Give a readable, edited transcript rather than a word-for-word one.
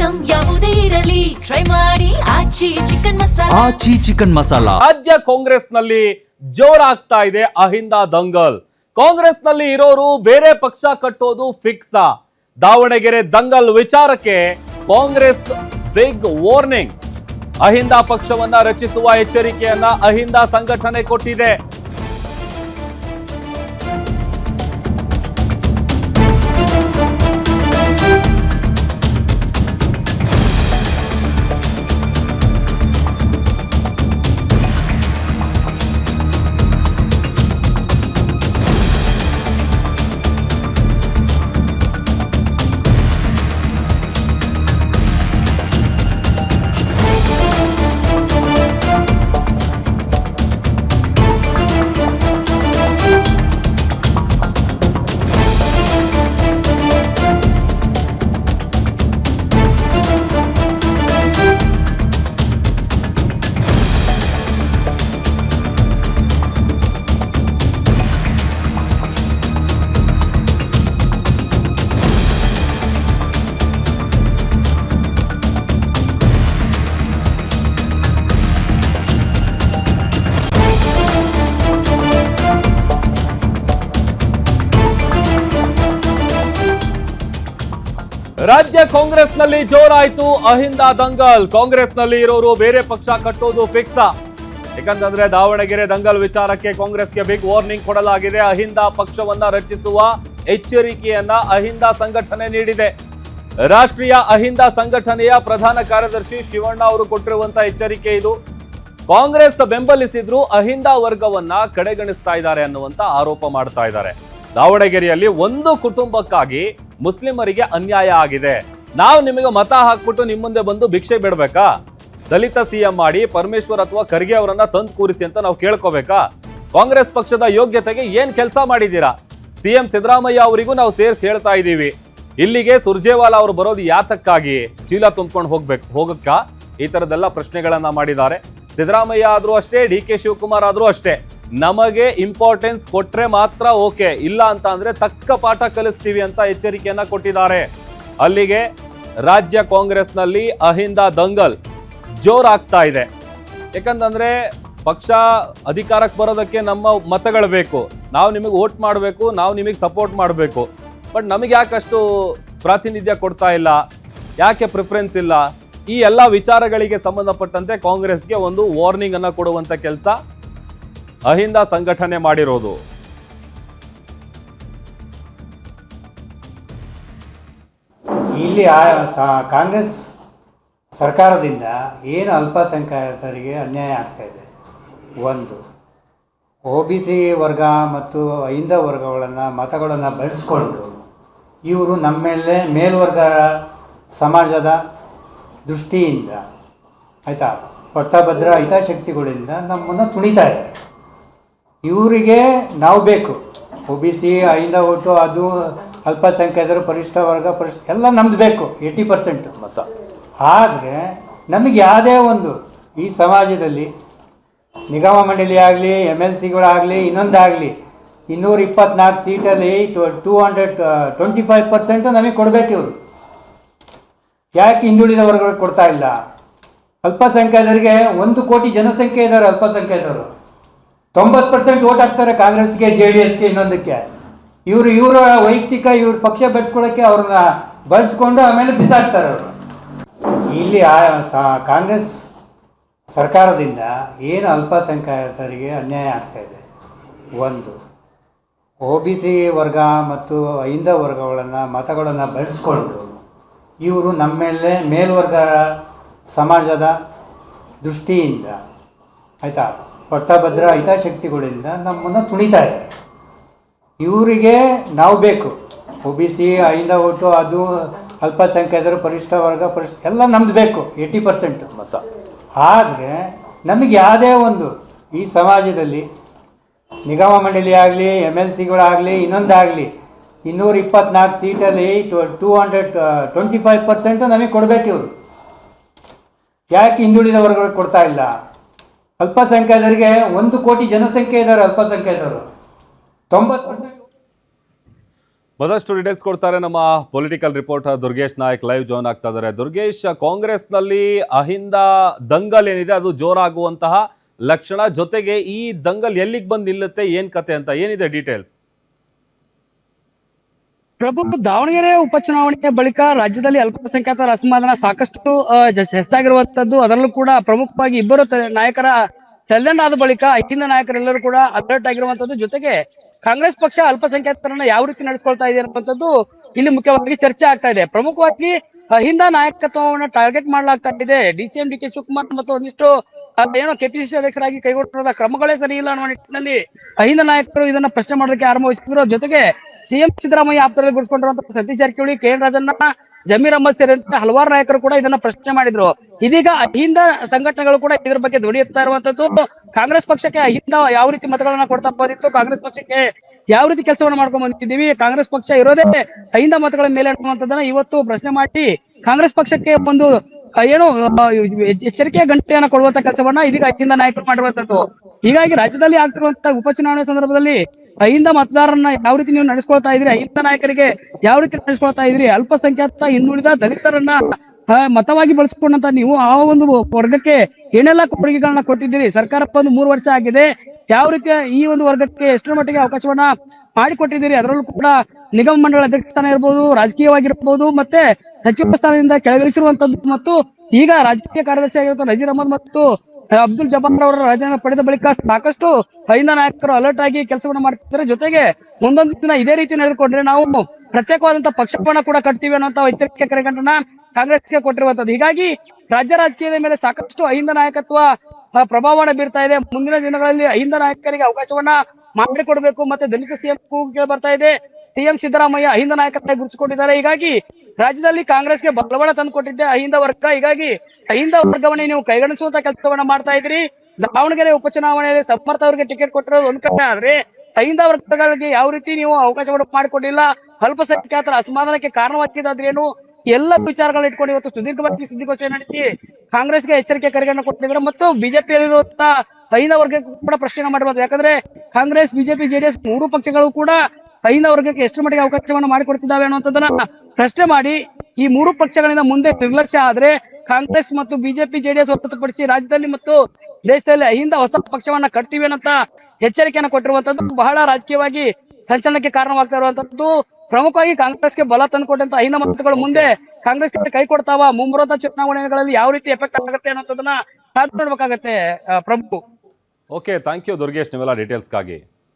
Item ಯಾವುದೇ ಇರಲಿ try ಮಾಡಿ ಆಚಿ ಚಿಕನ್ ಮಸಾಲಾ. ರಾಜ್ಯ ಕಾಂಗ್ರೆಸ್ನಲ್ಲಿ ಜೋರಾಗ್ತಾ ಇದೆ ಅಹಿಂದ ದಂಗಲ್. ಕಾಂಗ್ರೆಸ್ನಲ್ಲಿ ಇರೋರು ಬೇರೆ ಪಕ್ಷ ಕಟ್ಟೋದು ಫಿಕ್ಸ್. ದಾವಣಗೆರೆ ದಂಗಲ್ ವಿಚಾರಕ್ಕೆ ಕಾಂಗ್ರೆಸ್ ಬಿಗ್ ವಾರ್ನಿಂಗ್. ಅಹಿಂದ ಪಕ್ಷವನ್ನ ರಚಿಸುವ ಎಚ್ಚರಿಕೆಯನ್ನ ಅಹಿಂದ ಸಂಘಟನೆ ಕೊಟ್ಟಿದೆ. ರಾಜ್ಯ ಕಾಂಗ್ರೆಸ್ನಲ್ಲಿ ಜೋರಾಯ್ತು ಅಹಿಂದ ದಂಗಲ್. ಕಾಂಗ್ರೆಸ್ನಲ್ಲಿ ಇರೋರು ಬೇರೆ ಪಕ್ಷ ಕಟ್ಟೋದು ಫಿಕ್ಸ್. ಯಾಕಂತಂದ್ರೆ ದಾವಣಗೆರೆ ದಂಗಲ್ ವಿಚಾರಕ್ಕೆ ಕಾಂಗ್ರೆಸ್ಗೆ ಬಿಗ್ ವಾರ್ನಿಂಗ್ ಕೊಡಲಾಗಿದೆ. ಅಹಿಂದ ಪಕ್ಷವನ್ನ ರಚಿಸುವ ಎಚ್ಚರಿಕೆಯನ್ನ ಅಹಿಂದ ಸಂಘಟನೆ ನೀಡಿದೆ. ರಾಷ್ಟ್ರೀಯ ಅಹಿಂದ ಸಂಘಟನೆಯ ಪ್ರಧಾನ ಕಾರ್ಯದರ್ಶಿ ಶಿವಣ್ಣ ಅವರು ಕೊಟ್ಟಿರುವಂತಹ ಎಚ್ಚರಿಕೆ ಇದು. ಕಾಂಗ್ರೆಸ್ ಬೆಂಬಲಿಸಿದ್ರು ಅಹಿಂದ ವರ್ಗವನ್ನ ಕಡೆಗಣಿಸ್ತಾ ಇದ್ದಾರೆ ಅನ್ನುವಂತ ಆರೋಪ ಮಾಡ್ತಾ ಇದ್ದಾರೆ. ದಾವಣಗೆರೆಯಲ್ಲಿ ಒಂದು ಕುಟುಂಬಕ್ಕಾಗಿ ಮುಸ್ಲಿಮರಿಗೆ ಅನ್ಯಾಯ ಆಗಿದೆ. ನಾವು ನಿಮಗೆ ಮತ ಹಾಕ್ಬಿಟ್ಟು ನಿಮ್ಮ ಮುಂದೆ ಬಂದು ಭಿಕ್ಷೆ ಬಿಡ್ಬೇಕಾ? ದಲಿತ ಸಿಎಂ ಮಾಡಿ ಪರಮೇಶ್ವರ್ ಅಥವಾ ಖರ್ಗೆ ಅವರನ್ನ ತಂದು ಕೂರಿಸಿ ಅಂತ ನಾವು ಕೇಳ್ಕೋಬೇಕಾ? ಕಾಂಗ್ರೆಸ್ ಪಕ್ಷದ ಯೋಗ್ಯತೆಗೆ ಏನ್ ಕೆಲಸ ಮಾಡಿದ್ದೀರಾ? ಸಿಎಂ ಸಿದ್ದರಾಮಯ್ಯ ಅವರಿಗೂ ನಾವು ಸೇರ್ಸಿ ಹೇಳ್ತಾ ಇದ್ದೀವಿ, ಇಲ್ಲಿಗೆ ಸುರ್ಜೇವಾಲಾ ಅವರು ಬರೋದು ಯಾತಕ್ಕಾಗಿ? ಚೀಲ ತುಂಬ್ಕೊಂಡು ಹೋಗಕ್ಕ? ಈ ತರದೆಲ್ಲ ಪ್ರಶ್ನೆಗಳನ್ನ ಮಾಡಿದ್ದಾರೆ. ಸಿದ್ದರಾಮಯ್ಯ ಆದ್ರೂ ಅಷ್ಟೇ, ಡಿ ಕೆ ಶಿವಕುಮಾರ್ ಆದ್ರೂ ಅಷ್ಟೇ, ನಮಗೆ ಇಂಪಾರ್ಟೆನ್ಸ್ ಕೊಟ್ರೆ ಮಾತ್ರ ಓಕೆ, ಇಲ್ಲ ಅಂತ ಅಂದ್ರೆ ತಕ್ಕ ಪಾಠ ಕಲಿಸ್ತೀವಿ ಅಂತ ಎಚ್ಚರಿಕೆಯನ್ನ ಕೊಟ್ಟಿದ್ದಾರೆ. ಅಲ್ಲಿಗೆ ರಾಜ್ಯ ಕಾಂಗ್ರೆಸ್ನಲ್ಲಿ ಅಹಿಂದ ದಂಗಲ್ ಜೋರಾಗ್ತಾ ಇದೆ. ಯಾಕಂತಂದ್ರೆ ಪಕ್ಷ ಅಧಿಕಾರಕ್ಕೆ ಬರೋದಕ್ಕೆ ನಮ್ಮ ಮತಗಳು ಬೇಕು, ನಾವು ನಿಮಗೆ ವೋಟ್ ಮಾಡಬೇಕು, ನಾವು ನಿಮಗೆ ಸಪೋರ್ಟ್ ಮಾಡಬೇಕು. ಬಟ್ ನಮಗೆ ಯಾಕಷ್ಟು ಪ್ರಾತಿನಿಧ್ಯ ಕೊಡ್ತಾ ಇಲ್ಲ, ಯಾಕೆ ಪ್ರಿಫರೆನ್ಸ್ ಇಲ್ಲ? ಈ ಎಲ್ಲ ವಿಚಾರಗಳಿಗೆ ಸಂಬಂಧಪಟ್ಟಂತೆ ಕಾಂಗ್ರೆಸ್ಗೆ ಒಂದು ವಾರ್ನಿಂಗ್ ಅನ್ನ ಕೊಡುವಂತ ಕೆಲಸ ಅಹಿಂದ ಸಂಘಟನೆ ಮಾಡಿರೋದು. ಇಲ್ಲಿ ಕಾಂಗ್ರೆಸ್ ಸರ್ಕಾರದಿಂದ ಏನು ಅಲ್ಪಸಂಖ್ಯಾತರಿಗೆ ಅನ್ಯಾಯ ಆಗ್ತಾ ಇದೆ. ಒಂದು, OBC ವರ್ಗ ಮತ್ತು ಅಹಿಂದ ವರ್ಗಗಳನ್ನು ಮತಗಳನ್ನು ಬಳಸ್ಕೊಂಡು ಇವರು ನಮ್ಮ ಮೇಲೆ ಮೇಲ್ವರ್ಗ ಸಮಾಜದ ದೃಷ್ಟಿಯಿಂದ ಆಯಿತಾ ಪಟ್ಟಭದ್ರ ಹಿತಾಸಕ್ತಿಗಳಿಂದ ನಮ್ಮನ್ನು ತುಣಿತಾ ಇದ್ದಾರೆ. ಇವರಿಗೆ ನಾವು ಬೇಕು. OBC ಅಹಿಂದ ಓಟು, ಅದು ಅಲ್ಪಸಂಖ್ಯಾತರು, ಪರಿಶಿಷ್ಟ ವರ್ಗ, ಎಲ್ಲ ನಮ್ದು ಬೇಕು 80% ಮತ. ಆದರೆ ನಮಗೆ ಯಾವುದೇ ಒಂದು ಈ ಸಮಾಜದಲ್ಲಿ ನಿಗಮ ಮಂಡಳಿ ಆಗಲಿ, MLCಗಳಾಗಲಿ, ಇನ್ನೊಂದಾಗಲಿ 224 ಸೀಟಲ್ಲಿ 225% ನಮಗೆ ಕೊಡಬೇಕು. ಇವರು ಯಾಕೆ ಹಿಂದುಳಿದ ವರ್ಗಗಳಿಗೆ ಕೊಡ್ತಾ ಇಲ್ಲ? ಅಲ್ಪಸಂಖ್ಯಾತರಿಗೆ 1 ಕೋಟಿ ಜನಸಂಖ್ಯೆ ಇದ್ದಾರೆ. ಅಲ್ಪಸಂಖ್ಯಾತರು 90% ಓಟ್ ಹಾಕ್ತಾರೆ ಕಾಂಗ್ರೆಸ್ಗೆ, JDSಗೆ, ಇನ್ನೊಂದಕ್ಕೆ. ಇವರ ವೈಯಕ್ತಿಕ ಇವ್ರ ಪಕ್ಷ ಬೆಳೆಸ್ಕೊಳ್ಳೋಕ್ಕೆ ಅವ್ರನ್ನ ಬಳಸ್ಕೊಂಡು ಆಮೇಲೆ ಬಿಸಾಕ್ತಾರೆ ಅವರು. ಇಲ್ಲಿ ಕಾಂಗ್ರೆಸ್ ಸರ್ಕಾರದಿಂದ ಏನು ಅಲ್ಪಸಂಖ್ಯಾತರಿಗೆ ಅನ್ಯಾಯ ಆಗ್ತಾ ಇದೆ. ಒಂದು, OBC ವರ್ಗ ಮತ್ತು ಅಹಿಂದ ವರ್ಗಗಳನ್ನು ಮತಗಳನ್ನು ಬಳಸ್ಕೊಂಡು ಇವರು ನಮ್ಮ ಮೇಲೆ ಮೇಲ್ವರ್ಗ ಸಮಾಜದ ದೃಷ್ಟಿಯಿಂದ ಆಯಿತಾ ಪಟ್ಟಭದ್ರ ಹಿತಾಸಕ್ತಿಗಳಿಂದ ನಮ್ಮನ್ನು ತುಣಿತಾ ಇದ್ದಾರೆ. ಇವರಿಗೆ ನಾವು ಬೇಕು. OBC ಅಹಿಂದ ಓಟು, ಅದು ಅಲ್ಪಸಂಖ್ಯಾತರು, ಪರಿಶಿಷ್ಟ ವರ್ಗ, ಎಲ್ಲ ನಮ್ದು ಬೇಕು 80% ಮತ. ಆದರೆ ನಮಗೆ ಯಾವುದೇ ಒಂದು ಈ ಸಮಾಜದಲ್ಲಿ ನಿಗಮ ಮಂಡಳಿ ಆಗಲಿ, MLCಗಳಾಗಲಿ, ಇನ್ನೊಂದಾಗಲಿ 224 ಸೀಟಲ್ಲಿ 225% ನಮಗೆ ಕೊಡಬೇಕು. ಇವರು ಯಾಕೆ ಹಿಂದುಳಿದ ವರ್ಗಗಳಿಗೆ ಕೊಡ್ತಾ ಇಲ್ಲ? ಅಲ್ಪಸಂಖ್ಯಾತರಿಗೆ 1 ಕೋಟಿ ಜನಸಂಖ್ಯೆ ಇದ್ದಾರೆ. ಅಲ್ಪಸಂಖ್ಯಾತರು 90%. ಮತ್ತಷ್ಟು ಡೀಟೇಲ್ಸ್ ಕೊಡ್ತಾರೆ ನಮ್ಮ political reporter Durgesh Nayak live join ಆಗ್ತಾ ಇದ್ದಾರೆ. ದುರ್ಗೇಶ್, ಕಾಂಗ್ರೆಸ್ನಲ್ಲಿ ಅಹಿಂದ ದಂಗಲ್ ಏನಿದೆ ಅದು ಜೋರಾಗುವಂತಹ ಲಕ್ಷಣ, ಜೊತೆಗೆ ಈ ದಂಗಲ್ ಎಲ್ಲಿಗೆ ಬಂದು ನಿಲ್ಲುತ್ತೆ, ಏನ್ ಕತೆ ಅಂತ ಏನಿದೆ ಡೀಟೇಲ್ಸ್? ಪ್ರಭು, ದಾವಣಗೆರೆ ಉಪಚುನಾವಣೆಯ ಬಳಿಕ ರಾಜ್ಯದಲ್ಲಿ ಅಲ್ಪಸಂಖ್ಯಾತರ ಅಸಮಾಧಾನ ಸಾಕಷ್ಟು ಹೆಚ್ಚಾಗಿರುವಂತದ್ದು. ಅದರಲ್ಲೂ ಕೂಡ ಪ್ರಮುಖವಾಗಿ ಇಬ್ಬರು ನಾಯಕರ ತಲೆದಂಡ ಆದ ಬಳಿಕ ಅಹಿಂದ ನಾಯಕರೆಲ್ಲರೂ ಕೂಡ ಅಲರ್ಟ್ ಆಗಿರುವಂತದ್ದು. ಜೊತೆಗೆ ಕಾಂಗ್ರೆಸ್ ಪಕ್ಷ ಅಲ್ಪಸಂಖ್ಯಾತರನ್ನ ಯಾವ ರೀತಿ ನಡೆಸ್ಕೊಳ್ತಾ ಇದೆ ಅನ್ನುವಂಥದ್ದು ಇಲ್ಲಿ ಮುಖ್ಯವಾಗಿ ಚರ್ಚೆ ಆಗ್ತಾ ಇದೆ. ಪ್ರಮುಖವಾಗಿ ಅಹಿಂದ ನಾಯಕತ್ವವನ್ನು ಟಾರ್ಗೆಟ್ ಮಾಡಲಾಗ್ತಾ ಇದೆ. ಡಿ ಕೆ ಶಿವಕುಮಾರ್ ಮತ್ತು ಒಂದಿಷ್ಟು ಏನೋ ಕೆಪಿಸಿಸಿ ಅಧ್ಯಕ್ಷರಾಗಿ ಕೈಗೊಂಡಿರುವ ಕ್ರಮಗಳೇ ಸರಿ ಇಲ್ಲ ಅನ್ನುವ ನಿಟ್ಟಿನಲ್ಲಿ ಅಹಿಂದ ನಾಯಕರು ಇದನ್ನ ಪ್ರಶ್ನೆ ಮಾಡೋದಕ್ಕೆ ಆರಂಭಿಸಿದ್ರು. ಜೊತೆಗೆ ಸಿಎಂ ಸಿದ್ದರಾಮಯ್ಯ ಆಪ್ತರಲ್ಲಿ ಗುರುತಿಸಿಕೊಂಡಿರುವಂತಹ ಸತೀಶ್ ಜಾರಕಿಹೊಳಿ, ಕೆ.ಎನ್. ರಾಜಣ್ಣ, ಜಮೀರ್ ಅಹಮದ್ ಸೇರಿದಂತೆ ಹಲವಾರು ನಾಯಕರು ಕೂಡ ಇದನ್ನ ಪ್ರಶ್ನೆ ಮಾಡಿದ್ರು. ಇದೀಗ ಅಹಿಂದ ಸಂಘಟನೆಗಳು ಕೂಡ ಇದ್ರ ಬಗ್ಗೆ ಧ್ವನಿ ಎತ್ತಾ ಇರುವಂತದ್ದು. ಕಾಂಗ್ರೆಸ್ ಪಕ್ಷಕ್ಕೆ ಅಹಿಂದ ಯಾವ ರೀತಿ ಮತಗಳನ್ನ ಕೊಡ್ತಾ ಬಂದಿತ್ತು, ಕಾಂಗ್ರೆಸ್ ಪಕ್ಷಕ್ಕೆ ಯಾವ ರೀತಿ ಕೆಲಸವನ್ನ ಮಾಡ್ಕೊಂಡ್ ಬಂದಿದ್ದೀವಿ, ಕಾಂಗ್ರೆಸ್ ಪಕ್ಷ ಇರೋದೇ ಅಹಿಂದ ಮತಗಳ ಮೇಲೆ ಅನ್ನುವಂಥದ್ದನ್ನ ಇವತ್ತು ಪ್ರಶ್ನೆ ಮಾಡಿ ಕಾಂಗ್ರೆಸ್ ಪಕ್ಷಕ್ಕೆ ಒಂದು ಏನು ಎಚ್ಚರಿಕೆಯ ಗಂಟೆಯನ್ನ ಕೊಡುವಂತ ಕೆಲಸವನ್ನ ಇದೀಗ ಅಹಿಂದ ನಾಯಕರು ಮಾಡಿರುವಂತದ್ದು. ಹೀಗಾಗಿ ರಾಜ್ಯದಲ್ಲಿ ಆಗ್ತಿರುವಂತಹ ಉಪಚುನಾವಣೆ ಸಂದರ್ಭದಲ್ಲಿ ಅಹಿಂದ ಮತದಾರರನ್ನ ಯಾವ ರೀತಿ ನೀವು ನಡೆಸ್ಕೊಳ್ತಾ ಇದ್ರಿ, ಅಹಿಂದ ನಾಯಕರಿಗೆ ಯಾವ ರೀತಿ ನಡೆಸ್ಕೊಳ್ತಾ ಇದ್ರಿ, ಅಲ್ಪಸಂಖ್ಯಾತ ಹಿಂದುಳಿದ ದಲಿತರನ್ನ ಮತವಾಗಿ ಬಳಸಿಕೊಂಡಂತ ನೀವು ಆ ಒಂದು ವರ್ಗಕ್ಕೆ ಏನೆಲ್ಲಾ ಕೊಡುಗೆಗಳನ್ನ ಕೊಟ್ಟಿದ್ದೀರಿ, ಸರ್ಕಾರ ಬಂದು 3 ವರ್ಷ ಆಗಿದೆ, ಯಾವ ರೀತಿಯ ಈ ಒಂದು ವರ್ಗಕ್ಕೆ ಎಷ್ಟರ ಮಟ್ಟಿಗೆ ಅವಕಾಶವನ್ನ ಮಾಡಿಕೊಟ್ಟಿದ್ದೀರಿ, ಅದರಲ್ಲೂ ಕೂಡ ನಿಗಮ ಮಂಡಳ ಅಧ್ಯಕ್ಷ ಸ್ಥಾನ ಇರ್ಬೋದು, ರಾಜಕೀಯವಾಗಿರ್ಬೋದು, ಮತ್ತೆ ಸಚಿವ ಸ್ಥಾನದಿಂದ ಕೆಳಗಿಳಿಸಿರುವಂತದ್ದು, ಮತ್ತು ಈಗ ರಾಜಕೀಯ ಕಾರ್ಯದರ್ಶಿ ಆಗಿರುವಂತಹ ನಜೀರ್ ಅಹಮದ್ ಮತ್ತು ಅಬ್ದುಲ್ ಜಬ್ಬಾರ್ ಅವರ ರಾಜೀನಾಮೆ ಪಡೆದ ಬಳಿಕ ಸಾಕಷ್ಟು ಅಹಿಂದ ನಾಯಕರು ಅಲರ್ಟ್ ಆಗಿ ಕೆಲಸವನ್ನ ಮಾಡ್ತಿದ್ದಾರೆ. ಜೊತೆಗೆ ಮುಂದೊಂದು ದಿನ ಇದೇ ರೀತಿ ನಡೆದುಕೊಂಡ್ರೆ ನಾವು ಪ್ರತ್ಯೇಕವಾದಂತಹ ಪಕ್ಷವನ್ನ ಕೂಡ ಕಟ್ತೀವಿ ಅನ್ನುವಂತ ಎಚ್ಚರಿಕೆ ಕರೆಗಂಟನ್ನ ಕಾಂಗ್ರೆಸ್ಗೆ ಕೊಟ್ಟಿರುವಂತದ್ದು. ಹೀಗಾಗಿ ರಾಜ್ಯ ರಾಜಕೀಯದ ಮೇಲೆ ಸಾಕಷ್ಟು ಅಹಿಂದ ನಾಯಕತ್ವ ಪ್ರಭಾವವನ್ನು ಬೀರ್ತಾ ಇದೆ. ಮುಂದಿನ ದಿನಗಳಲ್ಲಿ ಅಹಿಂದ ನಾಯಕರಿಗೆ ಅವಕಾಶವನ್ನ ಮಾಡಿಕೊಡ್ಬೇಕು, ಮತ್ತೆ ದಲಿತ ಸಿಎಂ ಕೂಗು ಕೇಳಿ ಬರ್ತಾ ಇದೆ. ಸಿಎಂ ಸಿದ್ದರಾಮಯ್ಯ ಅಹಿಂದ ನಾಯಕತ್ವ ಗುರುತಿಸಿಕೊಂಡಿದ್ದಾರೆ. ಹೀಗಾಗಿ ರಾಜ್ಯದಲ್ಲಿ ಕಾಂಗ್ರೆಸ್ಗೆ ಬಲಬಲ ತಂದು ಕೊಟ್ಟಿದ್ದೆ ಅಹಿಂದ ವರ್ಗ. ಹೀಗಾಗಿ ಅಹಿಂದ ವರ್ಗವನ್ನೇ ನೀವು ಕೈಗಣಿಸುವಂತ ಕೆಲಸವನ್ನ ಮಾಡ್ತಾ ಇದ್ರಿ. ದಾವಣಗೆರೆ ಉಪಚುನಾವಣೆಯಲ್ಲಿ ಸಮರ್ಥ ಅವರಿಗೆ ಟಿಕೆಟ್ ಕೊಟ್ಟಿರೋದು ಒಂದ್ ಕಡೆ ಆದ್ರೆ ಅಹಿಂದ ವರ್ಗಗಳಿಗೆ ಯಾವ ರೀತಿ ನೀವು ಅವಕಾಶವನ್ನು ಮಾಡಿಕೊಟ್ಟಿಲ್ಲ, ಅಲ್ಪಸಂಖ್ಯಾತರ ಅಸಮಾಧಾನಕ್ಕೆ ಕಾರಣವಾಗಿದ್ದಾದ್ರೇನು, ಎಲ್ಲ ವಿಚಾರಗಳನ್ನ ಇಟ್ಕೊಂಡು ಇವತ್ತು ಸುದೀರ್ಘವಾಗಿ ಸುದ್ದಿಗೋಷ್ಠಿ ನಡೆಸಿ ಕಾಂಗ್ರೆಸ್ಗೆ ಎಚ್ಚರಿಕೆ ಕರೆಗಳನ್ನು ಕೊಟ್ಟಿದ್ದಾರೆ. ಮತ್ತು ಬಿಜೆಪಿಯಲ್ಲಿರುವಂತಹ ಅಹಿಂದ ವರ್ಗಕ್ಕೂ ಕೂಡ ಪ್ರಶ್ನೆ ಮಾಡಬಹುದು. ಯಾಕಂದ್ರೆ ಕಾಂಗ್ರೆಸ್, ಬಿಜೆಪಿ, ಜೆಡಿಎಸ್ 3 ಪಕ್ಷಗಳು ಕೂಡ ಅಹಿಂದ ವರ್ಗಕ್ಕೆ ಎಷ್ಟು ಮಟ್ಟಿಗೆ ಅವಕಾಶವನ್ನು ಮಾಡಿಕೊಡ್ತಿದ್ದಾವೆ ಅನ್ನುವಂಥದ್ದನ್ನ ಪ್ರಶ್ನೆ ಮಾಡಿ ಈ 3 ಪಕ್ಷಗಳಿಂದ ಮುಂದೆ ನಿರ್ಲಕ್ಷ್ಯ ಆದ್ರೆ ಕಾಂಗ್ರೆಸ್ ಮತ್ತು ಬಿಜೆಪಿ, ಜೆಡಿಎಸ್ ಹೊರತುಪಡಿಸಿ ರಾಜ್ಯದಲ್ಲಿ ಮತ್ತು ದೇಶದಲ್ಲಿ ಅಹಿಂದ ಹೊಸ ಪಕ್ಷವನ್ನ ಕಟ್ತೀವಿ ಅನ್ನೋ ಎಚ್ಚರಿಕೆಯನ್ನು ಕೊಟ್ಟಿರುವಂತದ್ದು ಬಹಳ ರಾಜಕೀಯವಾಗಿ ಸಂಚಲನಕ್ಕೆ ಕಾರಣವಾಗ್ತಾ ಇರುವಂತದ್ದು. ಪ್ರಮುಖವಾಗಿ ಕಾಂಗ್ರೆಸ್ಗೆ ಬಲ ತಂದುಕೊಟ್ಟಂತ ಅಹಿಂದ ಮತಗಳು ಮುಂದೆ ಕಾಂಗ್ರೆಸ್ಗೆ ಕೈ ಕೊಡ್ತಾವ, ಮುಂಬರುವ ಚುನಾವಣೆಗಳಲ್ಲಿ ಯಾವ ರೀತಿ ಎಫೆಕ್ಟ್ ಆಗುತ್ತೆ ಅನ್ನೋದನ್ನ ಕಾದು ನೋಡ್ಬೇಕಾಗತ್ತೆ ಪ್ರಭು. ಓಕೆ, ಥ್ಯಾಂಕ್ ಯು ದುರ್ಗೇಶ್ ನಿಮ್ಮೆಲ್ಲ ಡೀಟೇಲ್ಸ್ಗಾಗಿ.